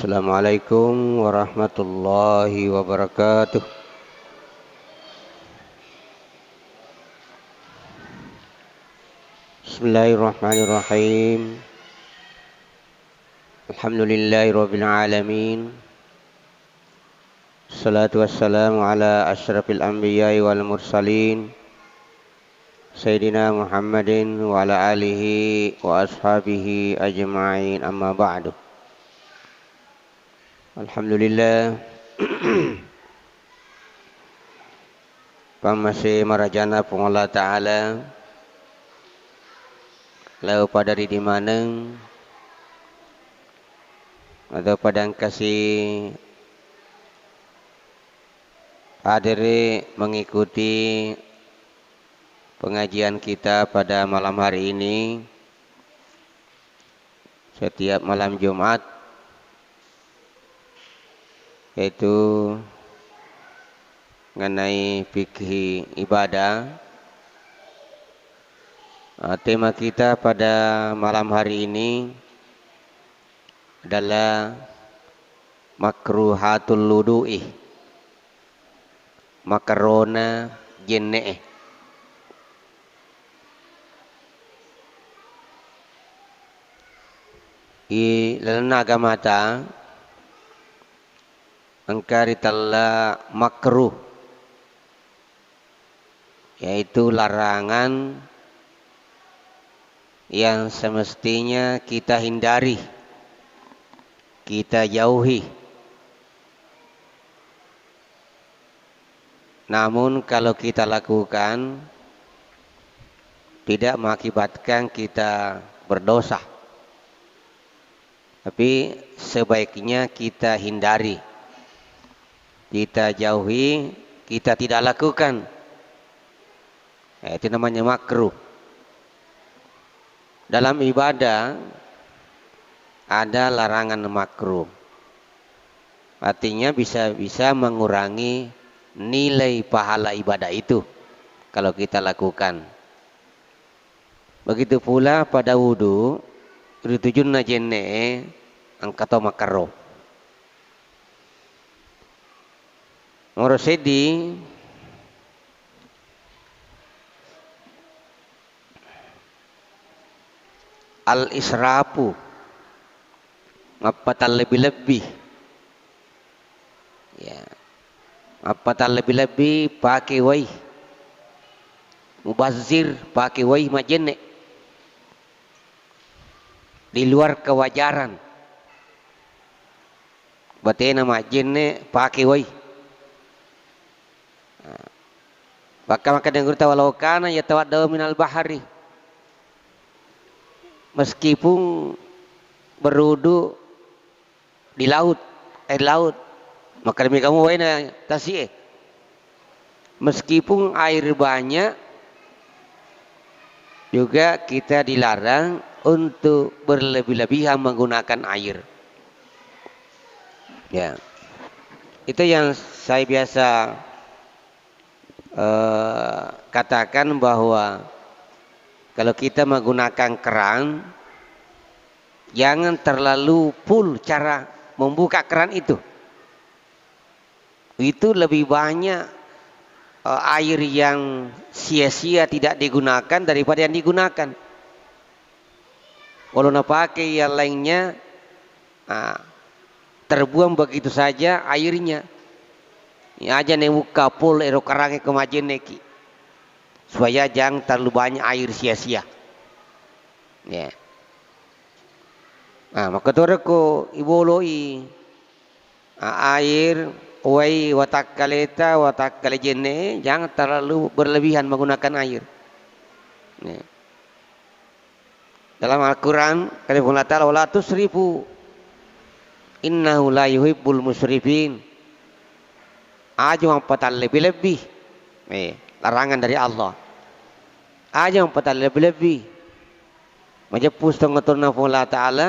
Assalamualaikum warahmatullahi wabarakatuh. Bismillahirrahmanirrahim. Alhamdulillahirabbil alamin. Salatu wassalamu ala asyrafil anbiya'i wal mursalin. Sayyidina Muhammadin wa ala alihi wa ashabihi ajma'in, amma ba'du. Alhamdulillah. Pamasih marajana pengolah ta'ala lau pada di maneng atau padang kasih hadiri mengikuti pengajian kita pada malam hari ini setiap malam Jumat, yaitu mengenai fikih ibadah. Tema kita pada malam hari ini adalah makruhatul wudu'i, makarona jenne. I lana mata angkari talla makruh, yaitu larangan yang semestinya kita hindari, kita jauhi. Namun kalau kita lakukan tidak mengakibatkan kita berdosa, tapi sebaiknya kita hindari, kita jauhi, kita tidak lakukan. Itu namanya makruh. Dalam ibadah ada larangan makruh. Artinya bisa mengurangi nilai pahala ibadah itu kalau kita lakukan. Begitu pula pada wudu, ritujunna jenne angkato makaro. Morosedi al-israfu ngapatan lebih-lebih, ya, ngapatan lebih-lebih pakai wai mubazir, pakai wai majenne di luar kewajaran. Berarti nama jenne pakai wai. Maka dengan kita walau kana yatawaddaw minal bahari, meskipun berudu di laut, air laut, maka demi kamu wena tasih. Meskipun air banyak, juga kita dilarang untuk berlebih-lebihan menggunakan air. Ya, itu yang saya biasa katakan, bahwa kalau kita menggunakan keran, jangan terlalu full cara membuka keran itu. Itu lebih banyak air yang sia-sia tidak digunakan daripada yang digunakan. Kalau nak pakai yang lainnya, terbuang begitu saja airnya. Ya aja nih buka full ero karangnya kemajen neki, supaya jangan terlalu banyak air sia-sia. Ya. Maka toreko iboloi air wai watak kalejene, jangan terlalu berlebihan menggunakan air. Ya. Dalam Al-Quran kata Allah Ta'ala, wala tusrifu innahu la yuhibbul musrifin. Aja yang patal lebih-lebih. Larangan dari Allah. Aja yang patal lebih-lebih. Majapus tengatur na Allah Ta'ala,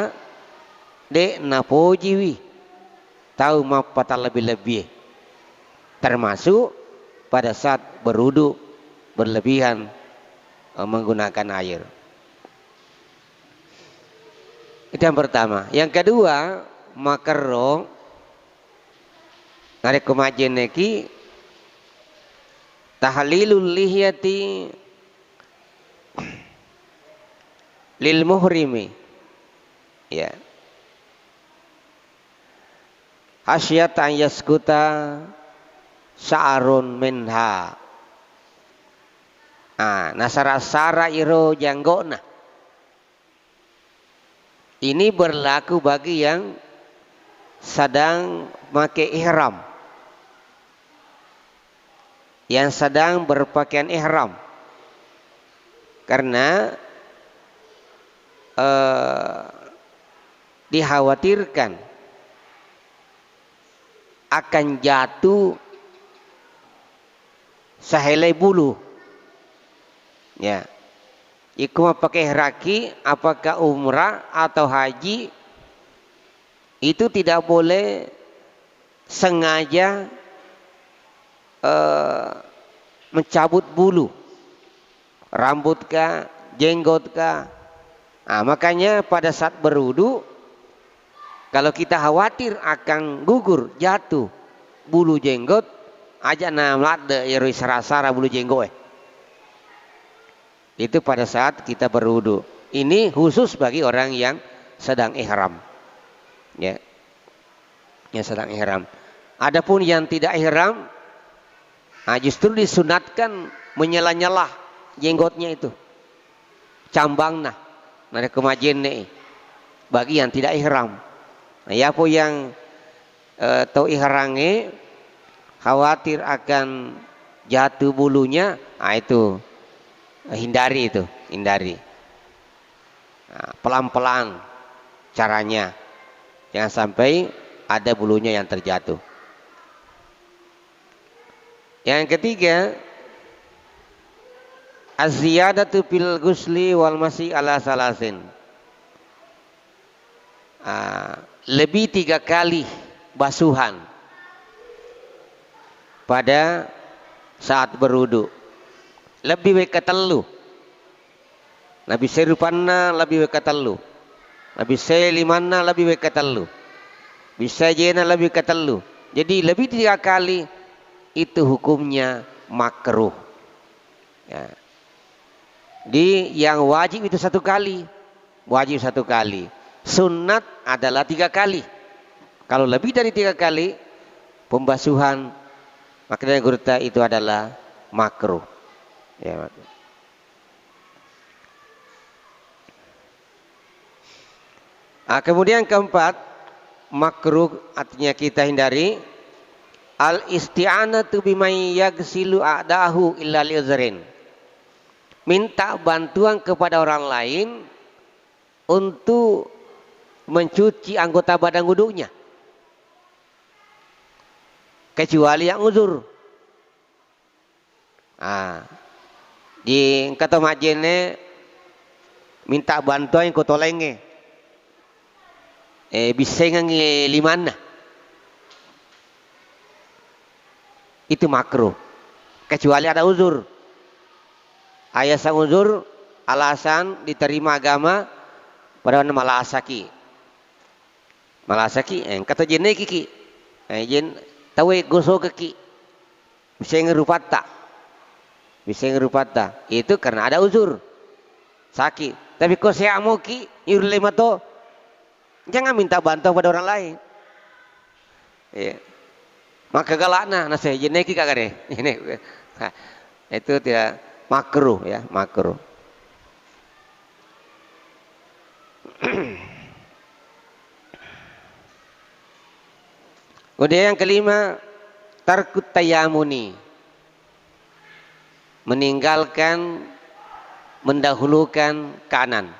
dek na pojiwi, tahu ma patal lebih-lebih. Termasuk pada saat berudu berlebihan menggunakan air. Itu yang pertama. Yang kedua, makaro ngarek kumajen neki tahlilul lihyati lil muhrimi, ya, hasyat an yaskuta sya'run minha. Nasara-sara iro janggona. Ini berlaku bagi yang sedang pakai ihram, yang sedang berpakaian ihram, karena dikhawatirkan akan jatuh sehelai bulu, ya. Iku pakai raki, apakah umrah atau haji, itu tidak boleh sengaja mencabut bulu, rambut kah, jenggot kah. Makanya pada saat berwudu, kalau kita khawatir akan gugur, jatuh bulu jenggot, aja namlade yero sarasara bulu jenggot. Itu pada saat kita berwudu. Ini khusus bagi orang yang sedang ihram, ya, yang sedang ihram. Adapun yang tidak ihram, justru disunatkan menyela-nyela jenggotnya itu, cambang ada kemajen nih bagi yang tidak ihram. Ya po yang tahu ihrange khawatir akan jatuh bulunya, itu hindari itu, hindari. Pelan-pelan caranya, jangan sampai ada bulunya yang terjatuh. Yang ketiga, az-ziyadatu fil ghusli wal masih ala salasin. Lebih 3 kali basuhan pada saat berwudu. Lebih baik ketelu. Nabi serupanna lebih baik ketelu. Nabi selimanna lebih baik ketelu. Bisa jena lebih ketelu. Jadi lebih 3 kali itu hukumnya makruh. Ya. Di yang wajib itu 1 kali. Wajib 1 kali. Sunat adalah 3 kali. Kalau lebih dari 3 kali pembasuhan, maknanya gurta itu adalah makruh. Ya, kemudian keempat, makruh artinya kita hindari al-isti'anatu bimay yaghsilu a'dahu illa li'uzrin. Minta bantuan kepada orang lain untuk mencuci anggota badan wudunya, kecuali yang uzur. Di kata majene minta bantuan ko tolenge bisa ngangi limana, itu makruh kecuali ada uzur. Ayah sang uzur alasan diterima agama pada malasaki kata jene kiki jen tawe gosok kiki bisa ngerupata itu karena ada uzur sakit. Tapi kok saya mau ki yurlema to, jangan minta bantuan pada orang lain, ya. Maka galakna nase jene ki kagare ini itu tidak makruh, ya, makruh. Kemudian yang kelima, tarkut tayamuni, meninggalkan, mendahulukan kanan.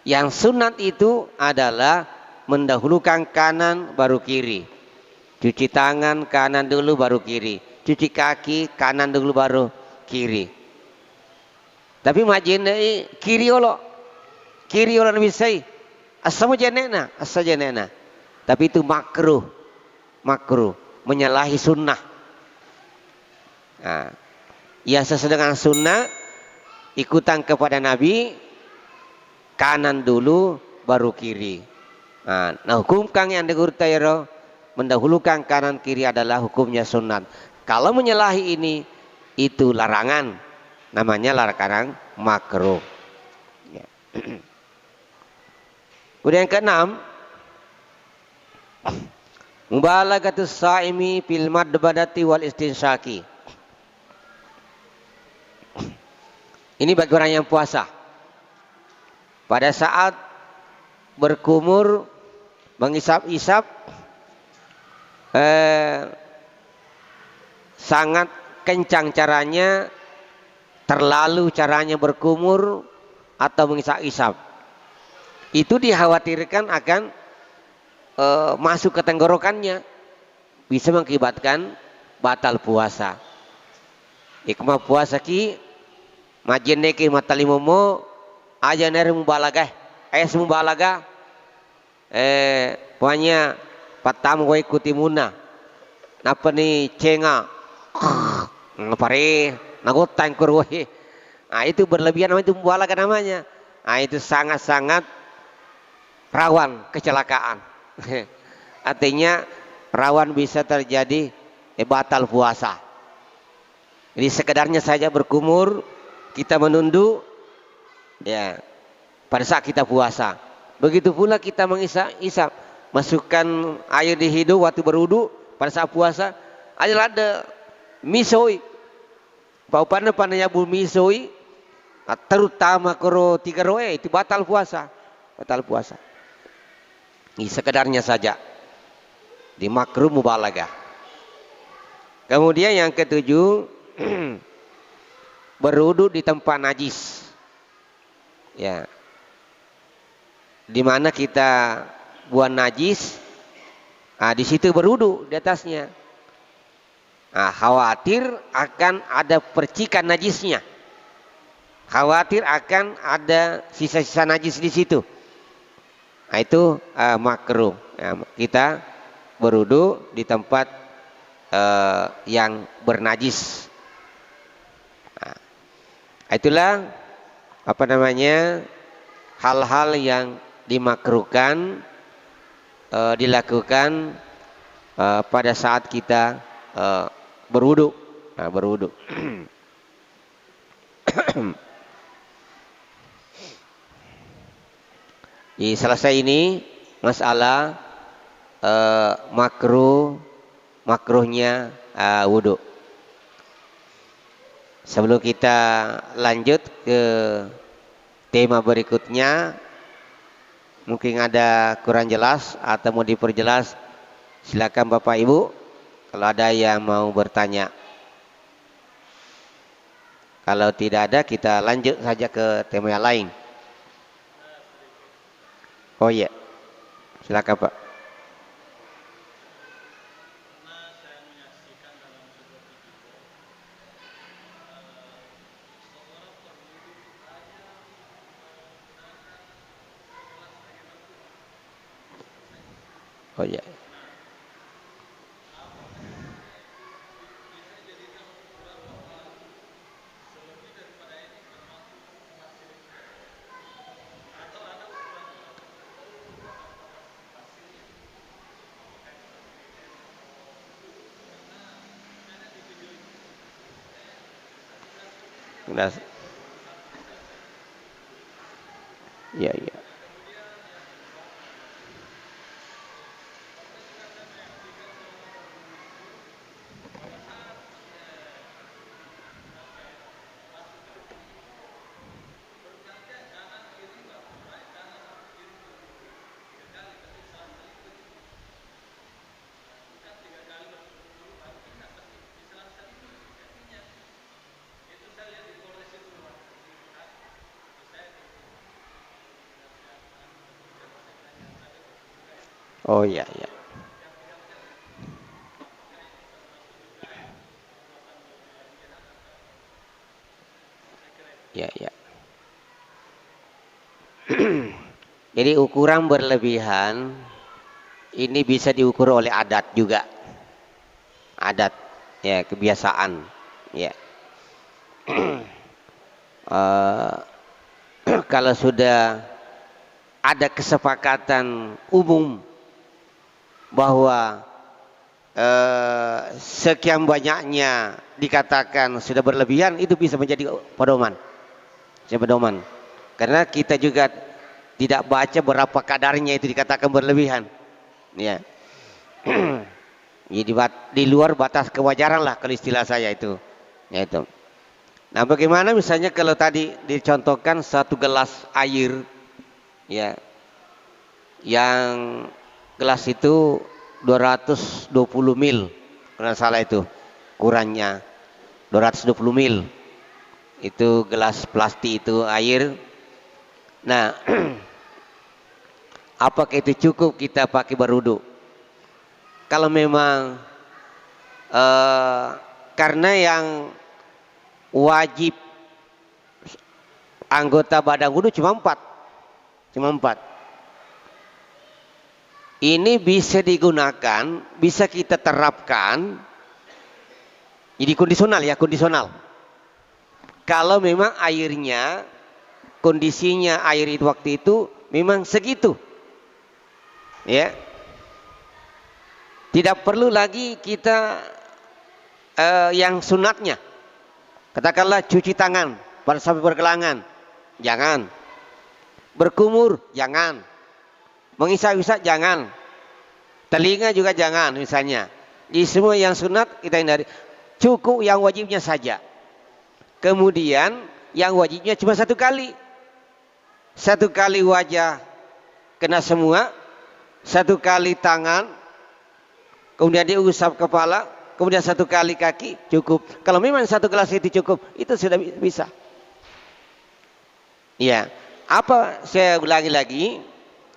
Yang sunat itu adalah mendahulukan kanan baru kiri. Cuci tangan kanan dulu baru kiri. Cuci kaki kanan dulu baru kiri. Tapi majene kiri olo bisa asamu jenena, asa jenena. Tapi itu makruh menyalahi sunnah. Ya sesuai dengan sunnah, ikutan kepada Nabi, kanan dulu baru kiri. Nah hukum kang yang digurutairo mendahulukan kanan kiri adalah hukumnya sunat. Kalau menyalahi ini itu larangan, namanya larangan makruh. Ya. Kemudian yang keenam, mubalagatus saimi fil madbadati wal istinsyaki. Ini bagi orang yang puasa. Pada saat berkumur, mengisap-isap, sangat kencang caranya, terlalu caranya berkumur atau mengisap-isap. Itu dikhawatirkan akan masuk ke tenggorokannya, bisa mengakibatkan batal puasa. Hikmah puasa ki majene ki matalimomo aja nere mubalagah, mubalaga, pokoknya patam gue ikuti muna, napa nih cenga, ngapare, nagotan kurwe, nah itu berlebihan namanya itu mubalaga namanya, nah itu sangat-sangat rawan kecelakaan, artinya rawan bisa terjadi batal puasa. Jadi sekedarnya saja berkumur, kita menunduk, ya pada saat kita puasa. Begitu pula kita mengisap-isap, masukkan air di hidung waktu berwudu pada saat puasa. Ada misoi, paupannya pananya bu misoi, terutama koro 3 roe itu batal puasa, batal puasa. Ini sekedarnya saja, di makruh mubalagah. Kemudian yang ketujuh, berwudu di tempat najis, ya, di mana kita buang najis, di situ berwudu di atasnya. Khawatir akan ada percikan najisnya, khawatir akan ada sisa-sisa najis di situ. Itu makruh. Ya, kita berwudu di tempat yang bernajis. Itulah apa namanya hal-hal yang dimakruhkan dilakukan pada saat kita berwudu. Berwudu. Di selesai ini masalah makruhnya wudu. Sebelum kita lanjut ke tema berikutnya, mungkin ada kurang jelas atau mau diperjelas, silakan Bapak Ibu kalau ada yang mau bertanya. Kalau tidak ada, kita lanjut saja ke tema yang lain. Oh iya, silakan Pak. Oh ya. Ya, ya. Oh ya, ya. Ya, ya. Jadi ukuran berlebihan ini bisa diukur oleh adat juga. Adat, ya, kebiasaan, ya. Kalau sudah ada kesepakatan umum bahwa sekian banyaknya dikatakan sudah berlebihan, itu bisa menjadi pedoman. Karena kita juga tidak baca berapa kadarnya itu dikatakan berlebihan. Ya. Jadi di luar batas kewajaran lah kalau istilah saya itu. Ya itu. Nah, bagaimana misalnya kalau tadi dicontohkan satu gelas air, ya, yang gelas itu 220 mil, kalau salah itu kurangnya 220 mil, itu gelas plastik itu air. Nah, apakah itu cukup kita pakai berwudu? Kalau memang karena yang wajib anggota badan wudu cuma 4. Ini bisa digunakan, bisa kita terapkan. Jadi kondisional. Kalau memang airnya, kondisinya air itu waktu itu memang segitu. Ya. Tidak perlu lagi kita yang sunatnya. Katakanlah cuci tangan pada sampai bergelangan, jangan. Berkumur, jangan. Mengisap-isap, jangan. Telinga juga jangan misalnya. Di semua yang sunat kita hindari. Cukup yang wajibnya saja. Kemudian yang wajibnya cuma 1 kali. 1 kali wajah kena semua, 1 kali tangan, kemudian diusap kepala, kemudian 1 kali kaki, cukup. Kalau memang 1 gelas itu cukup, itu sudah bisa. Ya, apa saya ulangi lagi?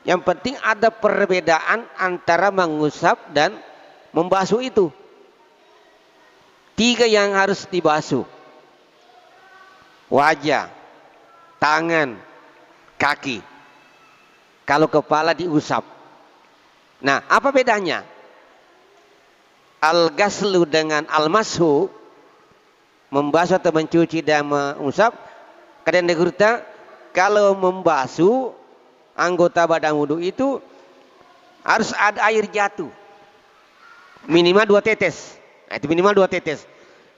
Yang penting ada perbedaan antara mengusap dan membasuh itu. 3 yang harus dibasuh: wajah, tangan, kaki. Kalau kepala diusap. Nah, apa bedanya? Al-ghaslu dengan al-mashu, membasuh atau mencuci dan mengusap. Kadang dikata kalau membasuh anggota badan wudu itu harus ada air jatuh minimal 2 tetes. Nah, itu minimal 2 tetes.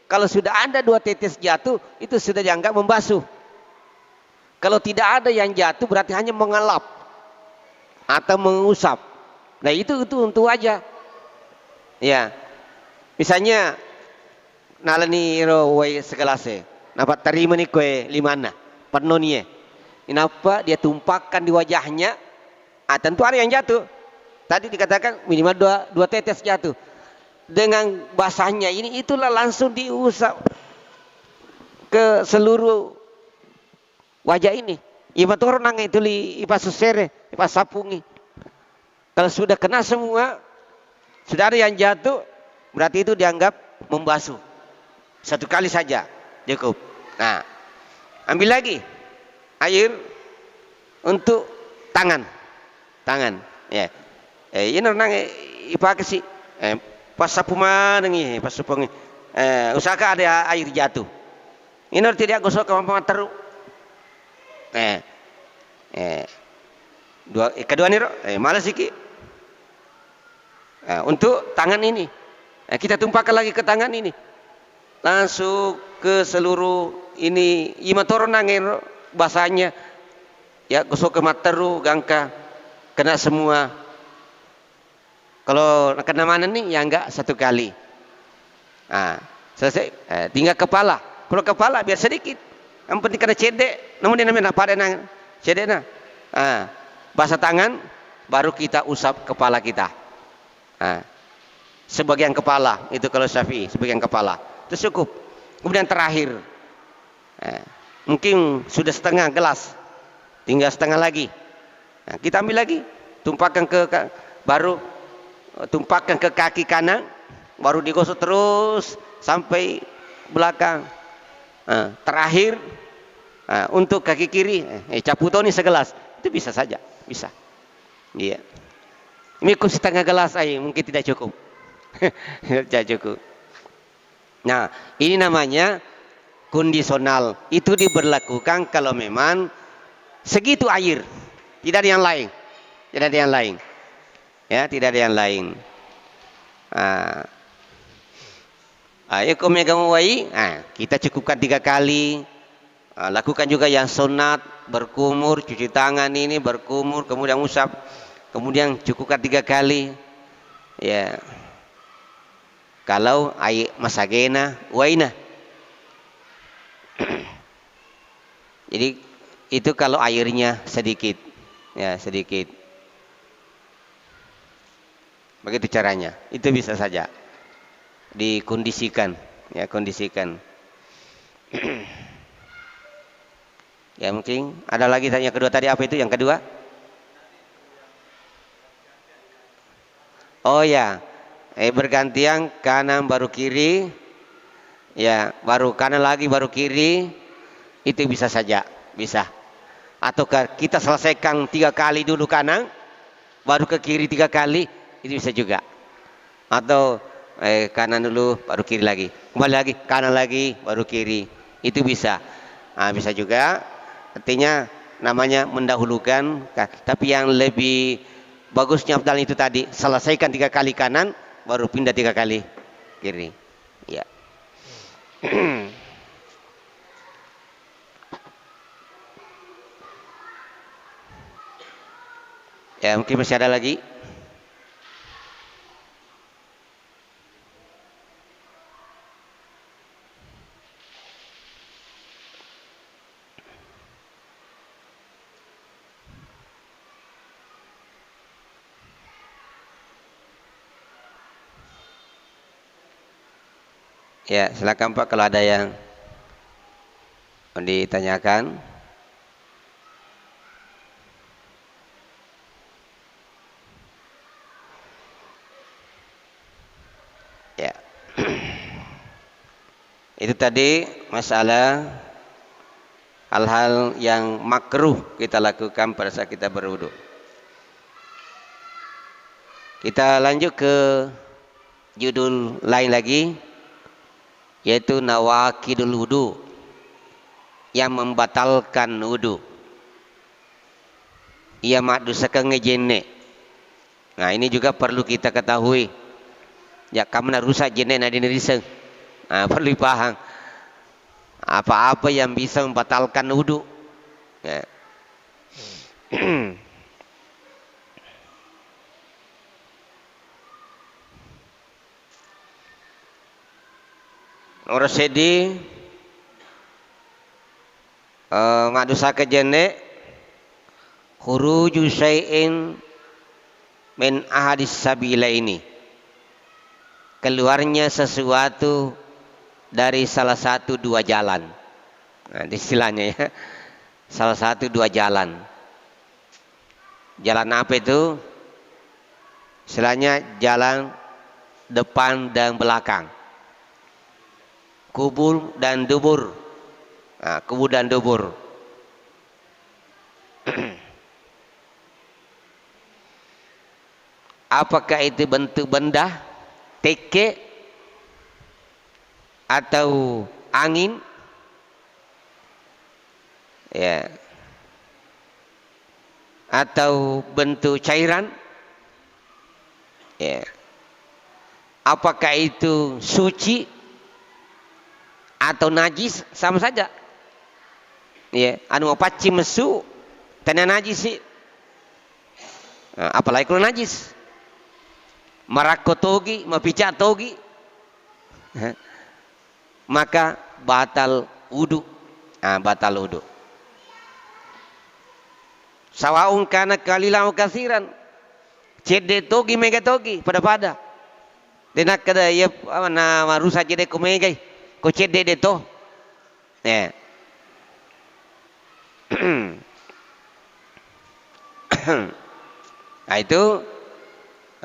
Kalau sudah ada 2 tetes jatuh, itu sudah dianggap membasuh. Kalau tidak ada yang jatuh, berarti hanya mengelap atau mengusap. Nah, itu untuk wajah. Ya, misalnya nalani rowai segelase, napa terima nih kue limana, pernonie. Kenapa dia tumpahkan di wajahnya? Tentu ada yang jatuh. Tadi dikatakan minimal 2 tetes jatuh. Dengan basahnya ini, itulah langsung diusap ke seluruh wajah ini. Iba turun nang itu li ipa susere, ipa sapungi. Kalau sudah kena semua, sudah ada yang jatuh, berarti itu dianggap membasuh. 1 kali saja cukup. Nah, ambil lagi air untuk tangan, ya. Ini nang ipa kasi, pas sapu manengi, pas supongi, usahakan ada air jatuh. Ini tidak gosok kemampuan teruk. Kedua nih, malas siki. Untuk tangan ini, kita tumpahkan lagi ke tangan ini, langsung ke seluruh ini. Ima toron nangin basahnya, ya gosok ke materu, gangka, kena semua. Kalau kena mana nih, ya enggak 1 kali. Selesai. Tinggal kepala. Kalau kepala biar sedikit. Yang penting kena cedek. Namun dia namanya pada nang cedek nah. Basah tangan, baru kita usap kepala kita. Sebagian kepala itu kalau Syafi'i, sebagian kepala itu cukup. Kemudian terakhir, mungkin sudah setengah gelas, tinggal setengah lagi. Kita ambil lagi, tumpahkan baru tumpahkan ke kaki kanan, baru digosok terus sampai belakang. Terakhir untuk kaki kiri, caputoni segelas, itu bisa saja, bisa. Iya. Mikul setengah gelas air mungkin tidak cukup. Tidak cukup. Nah, ini namanya kondisional. Itu diberlakukan kalau memang segitu air. Tidak ada yang lain. Tidak ada yang lain. Ya, tidak ada yang lain. Ayo kau megang wai, kita cukupkan 3 kali. Lakukan juga yang sunat, berkumur, cuci tangan ini, berkumur, kemudian usap, kemudian cukupkan 3 kali. Ya. Kalau air masagena, waina. Jadi itu kalau airnya sedikit, ya sedikit. Begitu caranya. Itu bisa saja dikondisikan, ya kondisikan. Ya mungkin ada lagi tanya kedua tadi apa itu yang kedua? Oh ya, bergantian kanan baru kiri, ya baru kanan lagi baru kiri, itu bisa saja, bisa. Atau kita selesaikan 3 kali dulu kanan, baru ke kiri 3 kali, itu bisa juga. Atau kanan dulu baru kiri lagi, kembali lagi kanan lagi baru kiri, itu bisa. Bisa juga. Artinya namanya mendahulukan, tapi yang lebih bagusnya Abdal itu tadi selesaikan 3 kali kanan baru pindah 3 kali kiri. Ya. Ya mungkin masih ada lagi. Ya, silakan Pak kalau ada yang mau ditanyakan. Ya. Itu tadi masalah hal-hal yang makruh kita lakukan pada saat kita berwudu. Kita lanjut ke judul lain lagi, yaitu nawakidul wudu, yang membatalkan wudu. Ia makdusakan ngejene. Nah ini juga perlu kita ketahui. Ya kamu rusak jene na diniriseng. Perlu dipaham. Apa-apa yang bisa membatalkan wudu. Ya. Orang sedih madusaka jene khuruju syai'in min ahadis sabila ini, keluarnya sesuatu dari salah satu 2 jalan. Nah, istilahnya ya, salah satu 2 jalan. Jalan apa itu? Istilahnya jalan depan dan belakang, kubur dan dubur. Kubur dan dubur. Apakah itu bentuk benda, teke, atau angin, ya, atau bentuk cairan, ya. Apakah itu suci atau najis, sama saja. Ya, anu paci mesu tanah najis sih. Apalagi kalau najis. Marako togi, mapica togi. Maka batal wudu. Batal wudu. Sawaun kana kalilan kasiran. Cede togi mega togi pada. Denak kada ya na marusa jede ko mega. Ko cede de to. Ya. Nah itu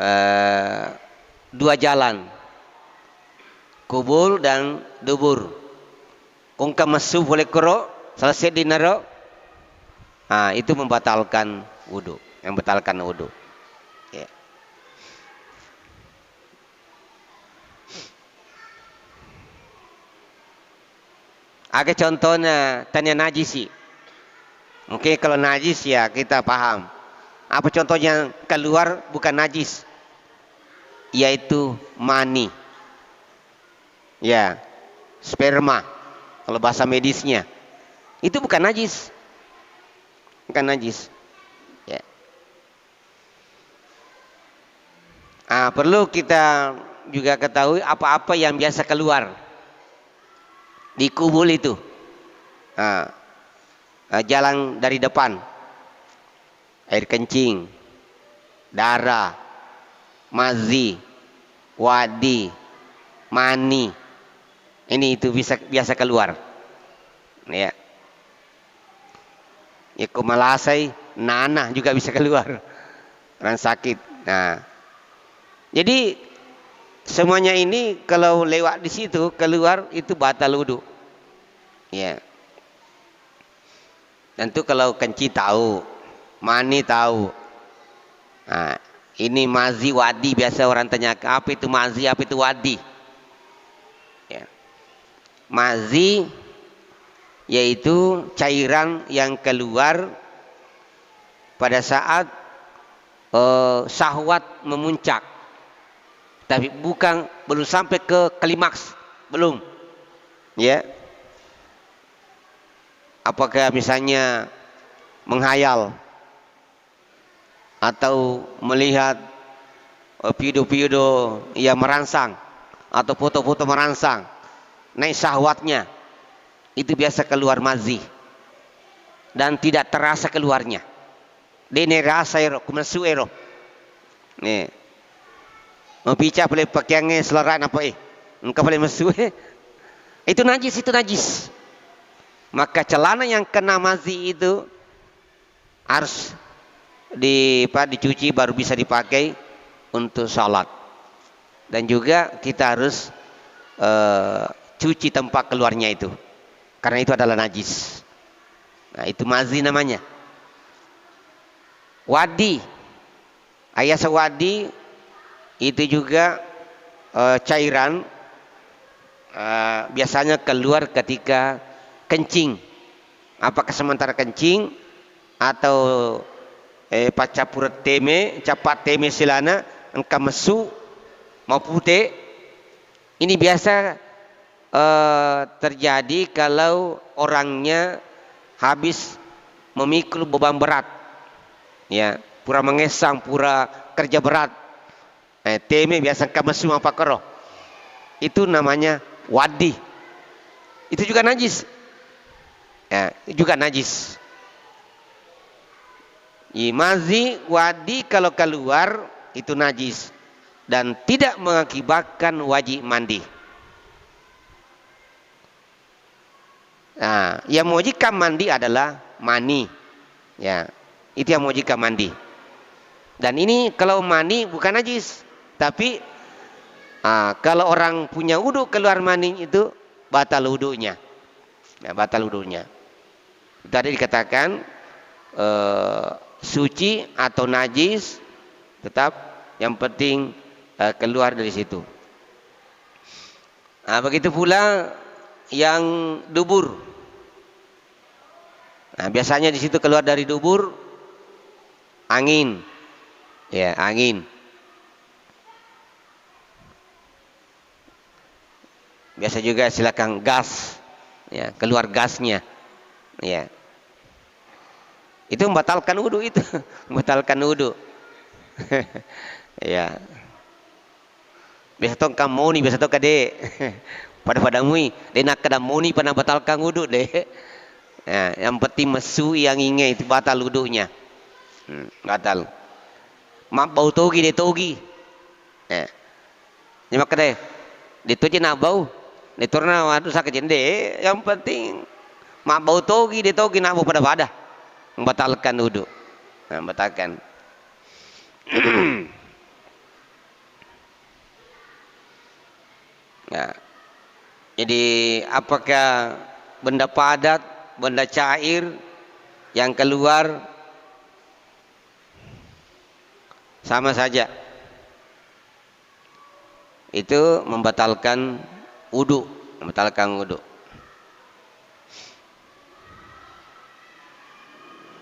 2 jalan, kubur dan dubur. Kung kamasu boleh kero selesai dinaro, itu membatalkan wudu, yang membatalkan wudu. Ya. Ada contohnya tanya najisi. Oke, kalau najis ya kita paham. Apa contohnya keluar bukan najis? Yaitu mani. Ya, sperma. Kalau bahasa medisnya. Itu bukan najis. Bukan najis. Ya. Perlu kita juga ketahui apa-apa yang biasa keluar di kubul itu. Jalan dari depan, air kencing, darah, mazi, wadi, mani, ini itu biasa keluar. Ya, kumalasai, nanah juga bisa keluar. Orang sakit. Nah, jadi semuanya ini kalau lewat di situ keluar itu batal wudu. Ya. Tentu kalau kencing tahu, mani tahu. Nah, ini mazi wadi biasa orang tanya apa itu mazi, apa itu wadi. Ya. Mazi yaitu cairan yang keluar pada saat syahwat memuncak. Tapi belum sampai ke klimaks, belum. Ya. Apakah misalnya menghayal atau melihat video-video yang merangsang atau foto-foto merangsang, naik syahwatnya, itu biasa keluar mazi dan tidak terasa keluarnya. Dene rasa ero, kumasu ero. Nih, mau bicara boleh pakaiannya selaran apa engkau boleh masuk itu najis. Maka celana yang kena mazi itu harus dicuci baru bisa dipakai untuk salat. Dan juga kita harus cuci tempat keluarnya itu, karena itu adalah najis. Nah, itu mazi namanya. Wadi, ayas wadi itu juga cairan biasanya keluar ketika kencing. Apakah sementara kencing atau pacapurat teme, capat teme silana, engkau mesu mau putih. Ini biasa terjadi kalau orangnya habis memikul beban berat, ya, pura mengesang, pura kerja berat. Teme biasa engkau mesu apa kero. Itu namanya wadi. Itu juga najis. Ya, juga najis. Mazi, wadi kalau keluar itu najis dan tidak mengakibatkan wajib mandi. Nah, yang mewajibkan mandi adalah mani. Ya, itu yang mewajibkan mandi. Dan ini kalau mani bukan najis, tapi kalau orang punya wudu keluar mani itu batal wudunya. Ya, batal wudunya. Tadi dikatakan suci atau najis, tetap yang penting keluar dari situ. Begitu pula yang dubur. Biasanya di situ keluar dari dubur angin, ya, angin. Biasa juga silakan gas, ya, keluar gasnya. Ya, itu membatalkan wudu itu, membatalkan wudu. Ya, biasa tong kamoni, biasa tong kade, pada mui, dia nak kada moni pada batalkan wudu deh. Ya, yang penting mesu yang inge itu batal wudunya, batal. Mak bau togi de togi, ya, nyemak kade, dituji nak bau, diturna waduh sakit jende, yang penting mak bau togi de togi nak bau pada membatalkan wudu. Membatalkan. Nah, jadi apakah benda padat, benda cair yang keluar sama saja, itu membatalkan wudu, membatalkan wudu.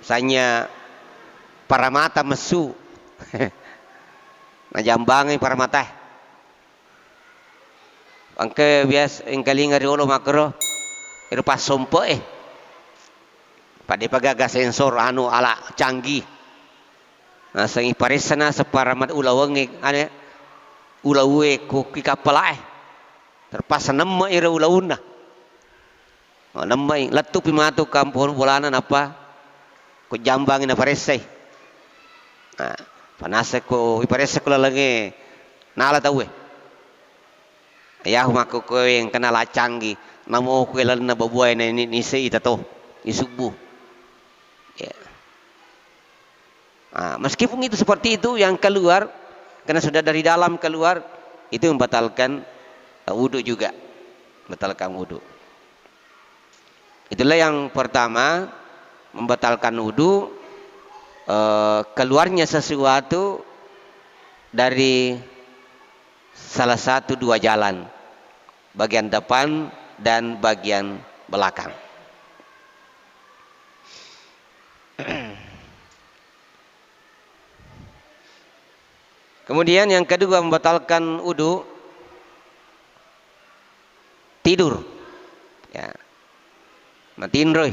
Misalnya para mata mesu. Nah jambangi para mata. Angke bias engkalinga riolo makro irupas sompo pada pagaga sensor anu ala canggih. Nah sangi paresana separamat ulawangi ane ulawe ku kikapala terpasa nemma ira ulawuna. Oh nemma letu pimatu kampung bolanan apa ku jambangin aparesai. Nah panase ko iparese ko lalagi nala tawe. Ayah maku ko yang kenal canggih namo ko ilan na babuay na ni sei tato isubu. Ya. Nah, meskipun itu seperti itu yang keluar karena sudah dari dalam keluar itu membatalkan wudu juga, membatalkan wudu. Itulah yang pertama membatalkan wudu, keluarnya sesuatu dari salah satu dua jalan, bagian depan dan bagian belakang. Kemudian yang kedua membatalkan wudu, tidur. Ya. Matiin roy.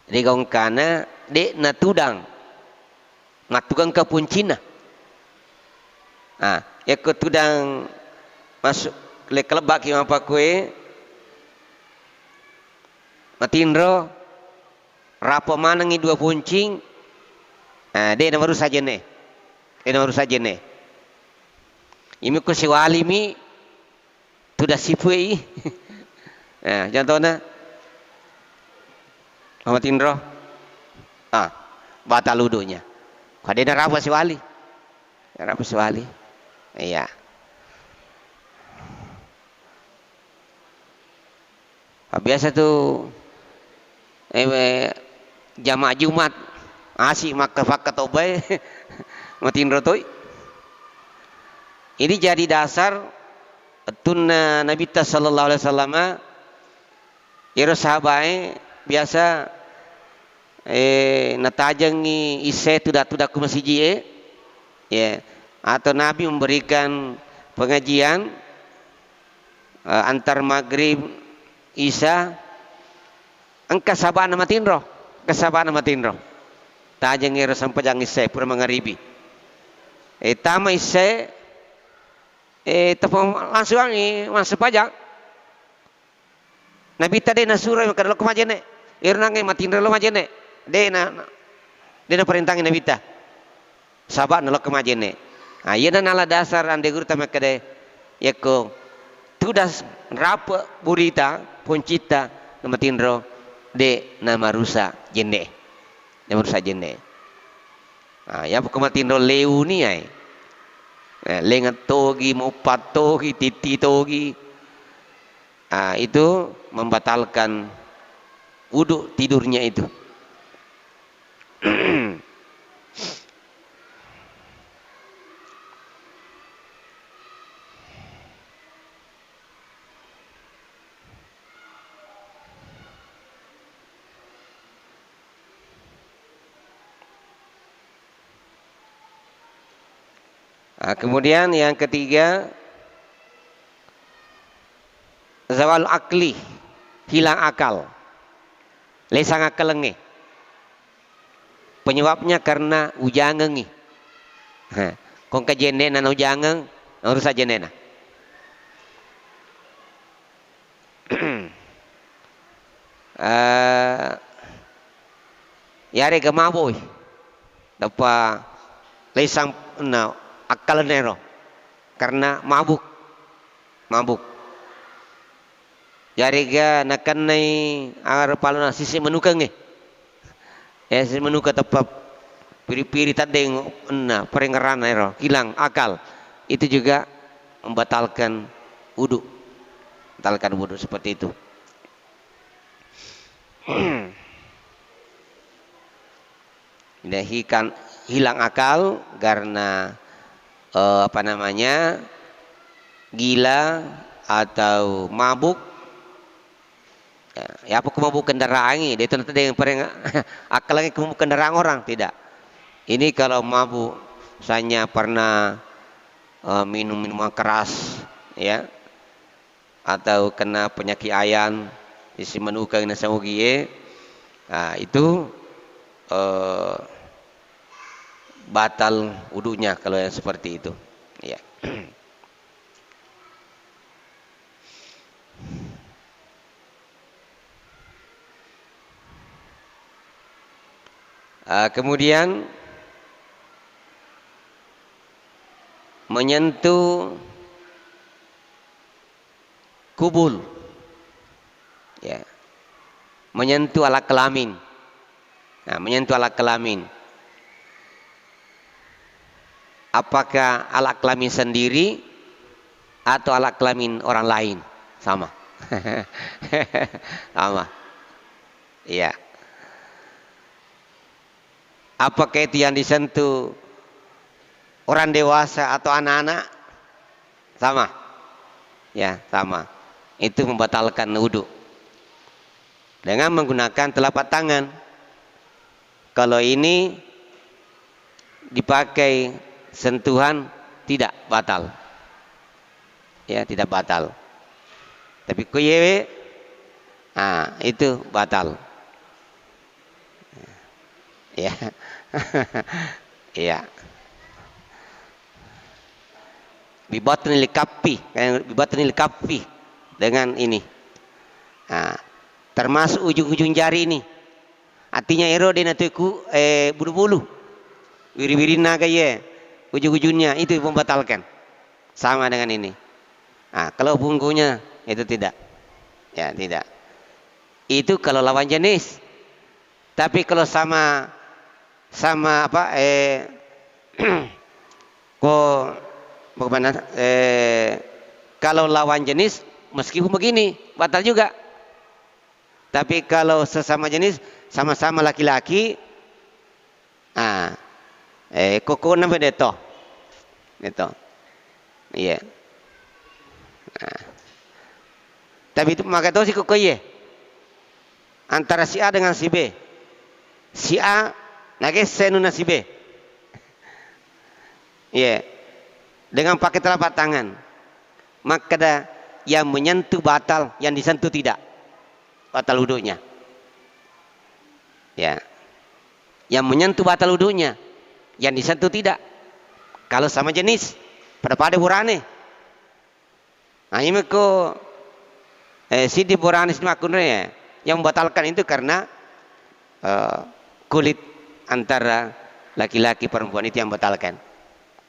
Jadi kau kana dek na tudang, matukan ke puncina. Ah, ya ke tudang masuk le kelebak yang apa kue, matiin ro, rapo manangi dua puncing, ah dek na baru saja nih. Ini baru saja nih. Ini ko si wali mi tuda sipui. Nah, contohnya Muhammad Indro. Batal wudunya. Kadena rapa si wali. Rapa si wali. Iya. Biasa tuh jamaah Jumat asik maka fakat obay. Matin rotoi. Ini jadi dasar tunna Nabi sallallahu alaihi wasallam ira sahabai biasa natajangi ise tudak ku masjid ya atau Nabi memberikan pengajian antar maghrib isya angka sabana matinro kasabana matinro tajangi ira sampajang ise pura mangaribi tama ise tepung langsung masuk pajak Nabi tadi nasura maka lo kemajene irnange matin lo majene dena perintahnya Nabi ta sahabat lo kemajene iya dan ala dasar ande guru tamak kade yako tudas rapa burita poncita matin ro de nama rusa jene nama rusa jene ya pokematin ro leu ni ai lengat togi mau patogi titi togi itu membatalkan wudu tidurnya itu. Kemudian yang ketiga zawal akli, hilang akal, lesang akal lengi. Penyebabnya karena ujangan ngi. Kong kajene na ujangan, harus saja nena. Yare gemaboy, dapat lesang na akal nero, karena mabuk. Jariga nakanai agar paluna sisi menukang sisi menuka tepat piri-piri tadeng na perengaran ero hilang akal itu juga membatalkan wudu seperti itu. Kan hilang akal karena gila atau mabuk Ya apa kemampu kendaraan ini? Dia itu nanti yang paling akal lagi kemampu kendaraan orang tidak. Ini kalau mabuk, misalnya pernah minum minuman keras, ya, atau kena penyakit ayan, isi menukang nasa ugie, nah itu batal wudunya kalau yang seperti itu. Ya. Kemudian menyentuh kubul, ya, menyentuh alat kelamin. Nah, menyentuh alat kelamin. Apakah alat kelamin sendiri atau alat kelamin orang lain? Sama. Sama. Iya. Apakah itu yang disentuh orang dewasa atau anak-anak? Sama. Ya, sama. Itu membatalkan wudu. Dengan menggunakan telapak tangan. Kalau ini dipakai sentuhan tidak batal. Ya, tidak batal. Tapi kuyewe, itu batal. Ya. Iya. Bibatnil kaffi, bibatnil kaffi dengan ini. Termasuk ujung-ujung jari ini. Artinya ero dia natuku bulu-bulu. Wiri-wiri naga ye. Ujung-ujungnya itu membatalkan. Sama dengan ini. Kalau bungkunya itu tidak. Ya, tidak. Itu kalau lawan jenis. Tapi kalau sama apa bagaimana kalau lawan jenis meskipun begini batal juga. Tapi kalau sesama jenis sama-sama laki-laki koko namanya deto. Deto. Iya. Tapi itu maka itu si koko ye. Antara si A dengan si B. Si A nage senuna si B. Iya. Dengan pakai telapak tangan. Maka yang menyentuh batal, yang disentuh tidak. Batal wudunya. Ya. Yang menyentuh batal wudunya, yang disentuh tidak. Kalau sama jenis, pada burane. Ini ko sidi burane sidi makunre ya. Yang membatalkan itu karena kulit antara laki-laki perempuan itu yang membatalkan.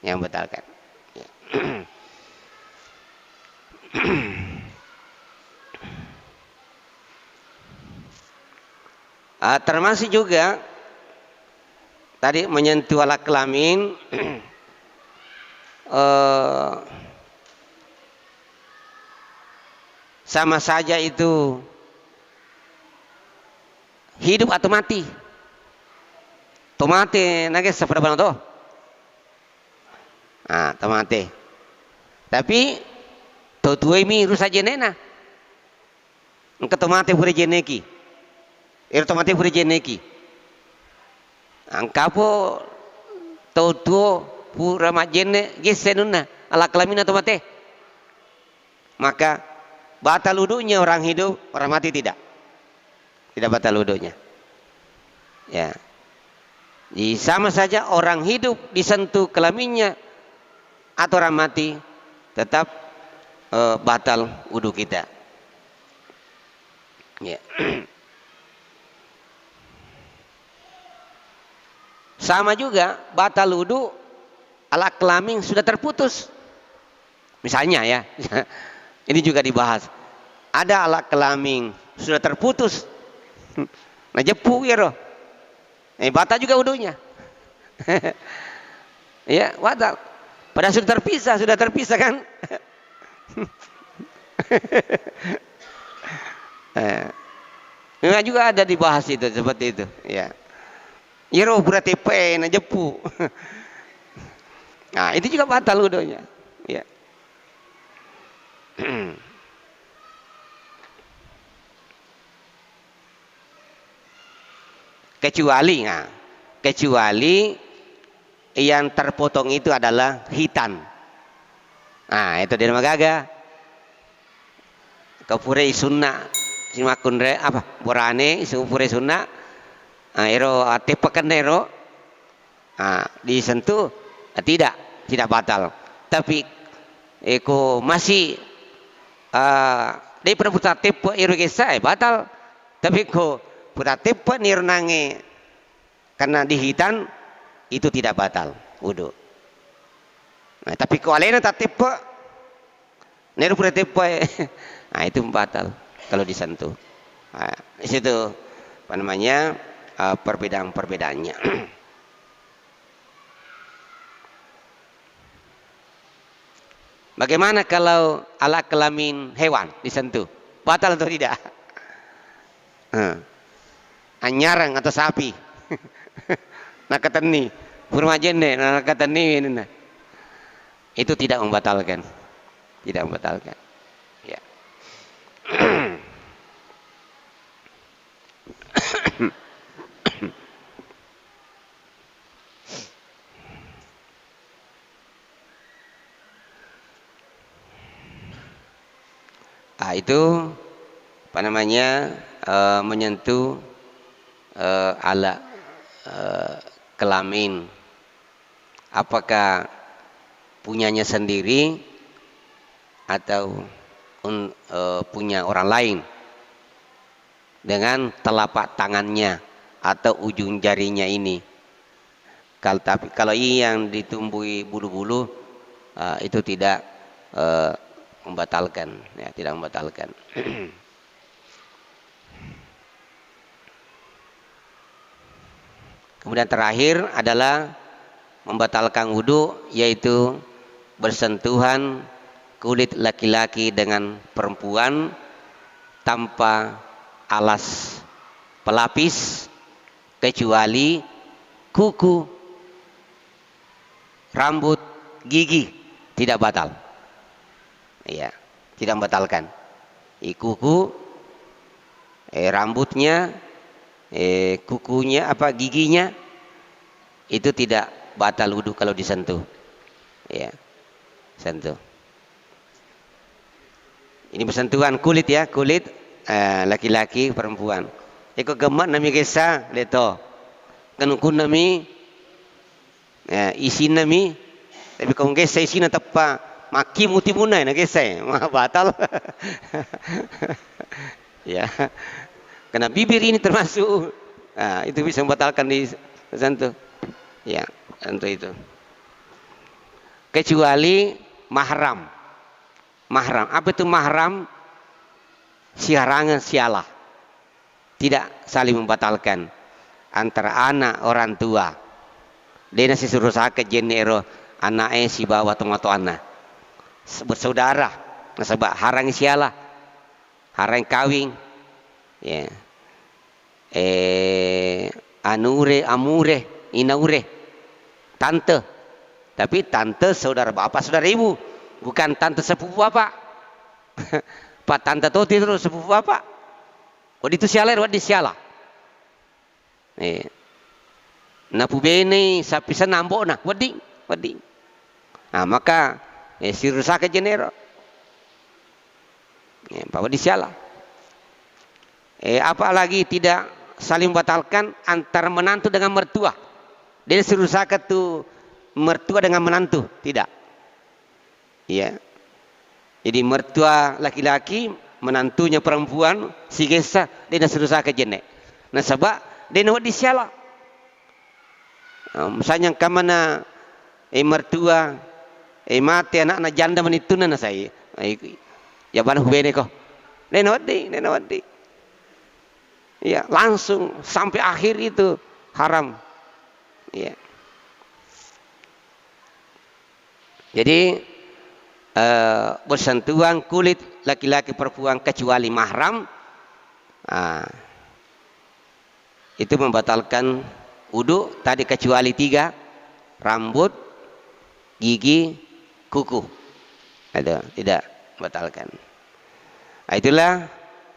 Yang membatalkan. Ya. Termasuk juga tadi menyentuh alat kelamin sama saja itu hidup atau mati. Tomate nage seperti apa tuh? Tomate. Tapi tuai mi rusak jenena. Engkau tomate boleh jeneki. Tomate boleh jeneki. Angkapo tuo pura majene gesenuna ala kelamin tomate. Maka batal wudunya orang hidup, orang mati tidak. Tidak batal wudunya. Ya. Jadi sama saja orang hidup disentuh kelaminnya atau orang mati tetap batal wudu kita. Ya. Sama juga batal wudu alat kelamin sudah terputus. Misalnya ya. Ini juga dibahas. Ada alat kelamin sudah terputus. Nah jepu ya roh. Batal juga wudunya. Ya, batal. Padahal sudah terpisah kan? Memang juga ada dibahas itu seperti itu. Ya. Ya roh berarti pen jepu. Nah, itu juga batal wudunya. Ya. Kecuali, nah, kecuali yang terpotong itu adalah hitan. Nah, itu dia magaga. Kapure sunna simakun re apa? Borane isupure sunna. Ero tepakan ero. Disentuh tidak batal. Tapi eko masih di perbuta tepo ero kesa batal. Tapi ko puta tepo niru nange karena dihitan itu tidak batal wudu. Nah, tapi ko alena tak tepo niru puta tepo nah itu batal kalau disentuh. Nah, di situ apa namanya perbedaan-perbedaannya. Bagaimana kalau alat kelamin hewan disentuh? Batal atau tidak? Anyarang atau sapi? Nakatani, purmajene, nakatani ini. Itu tidak membatalkan. Tidak membatalkan. Ya. Itu apa namanya menyentuh alat kelamin, apakah punyanya sendiri atau punya orang lain dengan telapak tangannya atau ujung jarinya ini. Kalau yang ditumbuhi bulu-bulu itu tidak membatalkan, ya, tidak membatalkan. Kemudian terakhir adalah membatalkan wudu, yaitu bersentuhan kulit laki-laki dengan perempuan tanpa alas pelapis kecuali kuku, rambut, gigi, tidak batal. Ya, tidak membatalkan. Kuku, rambutnya, kukunya, giginya, itu tidak batal wudu kalau disentuh. Ya, sentuh. Ini bersentuhan kulit ya, kulit laki-laki, perempuan. Iko gemak nami kesa leto, kanukun nami, isi nami, tapi kau kesa isi na tepa. Maki muti munai nak kesai, batal. Ya, karena bibir ini termasuk, itu bisa membatalkan di sentuh. Ya, tentu itu. Kecuali mahram. Mahram, apa itu mahram? Siarangan sialah. Tidak saling membatalkan antara anak orang tua. Dia nasi suruh sakit jenero anaknya si bawa tomato anak. Bersaudara, sebab harang sialah, harang kawin, ya, anure, amure, inaure, tante, tapi tante saudara bapak, saudara ibu, bukan tante sepupu bapak, pak tante toti terus sepupu bapak, waktu itu sialah, waktu sialah, napu bene, sapi senambo nah, wadi, nah maka si rusak jenero, bahwa disialah. Apalagi tidak saling membatalkan antara menantu dengan mertua. Dia si rusak itu mertua dengan menantu, tidak. Iya. Jadi mertua laki-laki, menantunya perempuan, si gesa dia si rusak jenek. Nah sebab dia nak disialah. Misalnya kamana mertua mati anak janda menitunan saya. Ya bana hubene ko. Nenawadi. Ya, langsung sampai akhir itu haram. Ya. Jadi bersentuhan kulit laki-laki perempuan kecuali mahram, itu membatalkan wudu. Tadi kecuali 3, rambut, gigi, kuku. Ada, tidak membatalkan. Itulah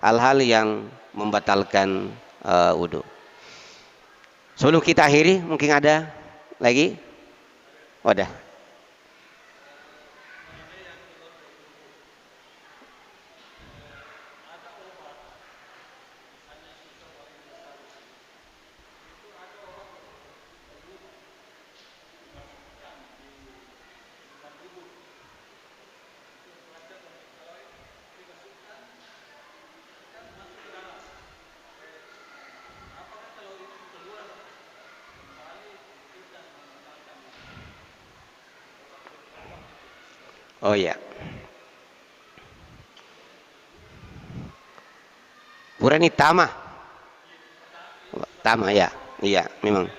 hal-hal yang membatalkan wudu. Sebelum kita akhiri, mungkin ada lagi? Wadah. Oh ya, Purani Tama, Tama ya, iya memang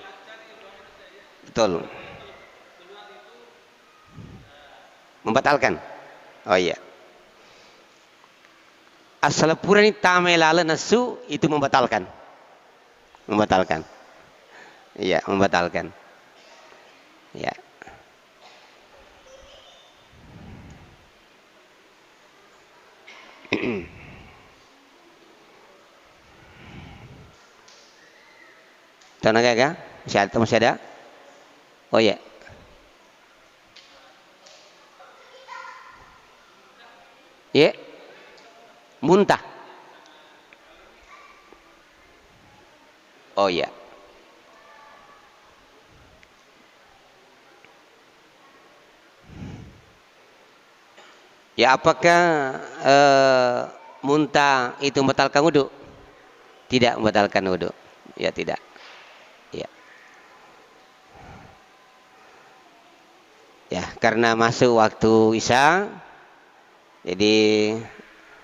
betul. Membatalkan. Oh iya. Asal Purani Tama lala nasu itu membatalkan, membatalkan. Iya, membatalkan. Ya. Tenaga kah? Masih ada? Oh ya. Ya. Muntah. Oh ya. Ya, apakah muntah itu membatalkan wudhu? Tidak membatalkan wudhu. Ya, tidak. Ya. Ya, karena masuk waktu Isya, jadi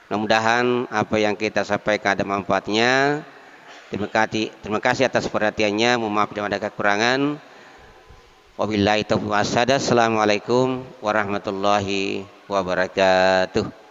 mudah-mudahan apa yang kita sampaikan ada manfaatnya. Terima kasih atas perhatiannya. Mohon maaf jika ada kekurangan. Wabillahi taufiq wal hidayah. Assalamualaikum warahmatullahi wabarakatuh.